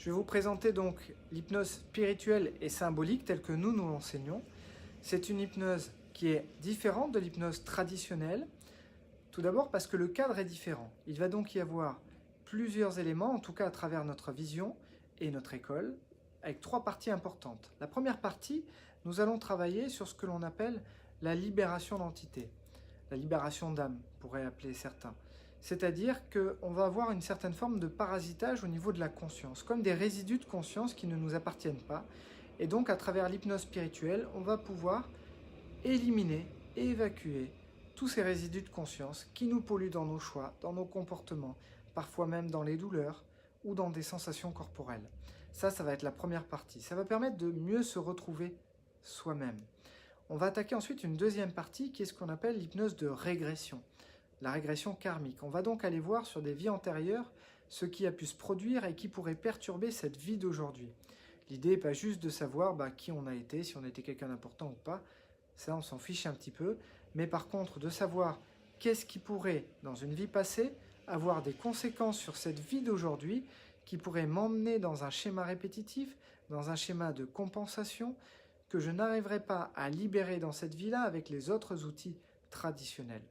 Je vais vous présenter donc l'hypnose spirituelle et symbolique telle que nous l'enseignons. C'est une hypnose qui est différente de l'hypnose traditionnelle. Tout d'abord parce que le cadre est différent. Il va donc y avoir plusieurs éléments, en tout cas à travers notre vision et notre école, avec trois parties importantes. La première partie, nous allons travailler sur ce que l'on appelle la libération d'entité, la libération d'âme, pourraient appeler certains. C'est-à-dire qu'on va avoir une certaine forme de parasitage au niveau de la conscience, comme des résidus de conscience qui ne nous appartiennent pas. Et donc, à travers l'hypnose spirituelle, on va pouvoir éliminer et évacuer tous ces résidus de conscience qui nous polluent dans nos choix, dans nos comportements, parfois même dans les douleurs ou dans des sensations corporelles. Ça va être la première partie. Ça va permettre de mieux se retrouver soi-même. On va attaquer ensuite une deuxième partie qui est ce qu'on appelle l'hypnose de régression, la régression karmique. On va donc aller voir sur des vies antérieures ce qui a pu se produire et qui pourrait perturber cette vie d'aujourd'hui. L'idée n'est pas juste de savoir qui on a été, si on était quelqu'un d'important ou pas, ça on s'en fiche un petit peu, mais par contre de savoir qu'est-ce qui pourrait, dans une vie passée, avoir des conséquences sur cette vie d'aujourd'hui qui pourrait m'emmener dans un schéma répétitif, dans un schéma de compensation, que je n'arriverai pas à libérer dans cette vie-là avec les autres outils traditionnels.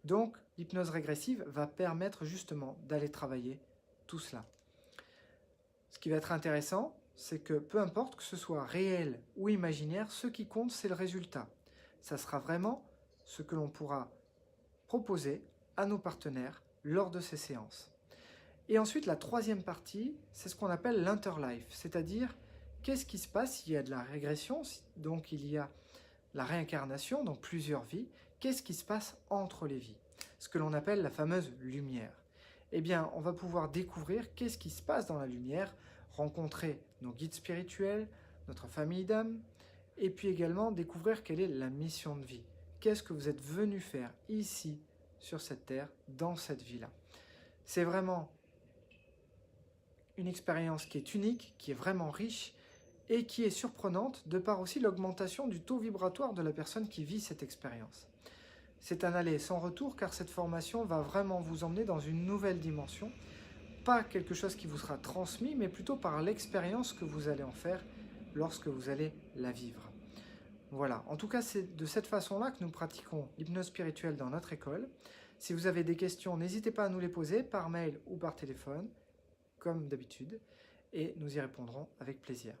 Donc, l'hypnose régressive va permettre justement d'aller travailler tout cela. Ce qui va être intéressant, c'est que peu importe que ce soit réel ou imaginaire, ce qui compte, c'est le résultat. Ça sera vraiment ce que l'on pourra proposer à nos partenaires lors de ces séances. Et ensuite, la troisième partie, c'est ce qu'on appelle l'interlife, c'est-à-dire qu'est-ce qui se passe s'il y a de la régression, donc il y a la réincarnation dans plusieurs vies, qu'est-ce qui se passe entre les vies, ce que l'on appelle la fameuse lumière. Eh bien, on va pouvoir découvrir qu'est-ce qui se passe dans la lumière, rencontrer nos guides spirituels, notre famille d'âme, et puis également découvrir quelle est la mission de vie. Qu'est-ce que vous êtes venu faire ici, sur cette terre, dans cette vie-là. C'est vraiment une expérience qui est unique, qui est vraiment riche, et qui est surprenante de par aussi l'augmentation du taux vibratoire de la personne qui vit cette expérience. C'est un aller sans retour car cette formation va vraiment vous emmener dans une nouvelle dimension, pas quelque chose qui vous sera transmis, mais plutôt par l'expérience que vous allez en faire lorsque vous allez la vivre. Voilà, en tout cas c'est de cette façon-là que nous pratiquons l'hypnose spirituelle dans notre école. Si vous avez des questions, n'hésitez pas à nous les poser par mail ou par téléphone, comme d'habitude, et nous y répondrons avec plaisir.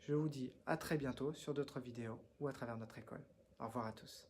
Je vous dis à très bientôt sur d'autres vidéos ou à travers notre école. Au revoir à tous.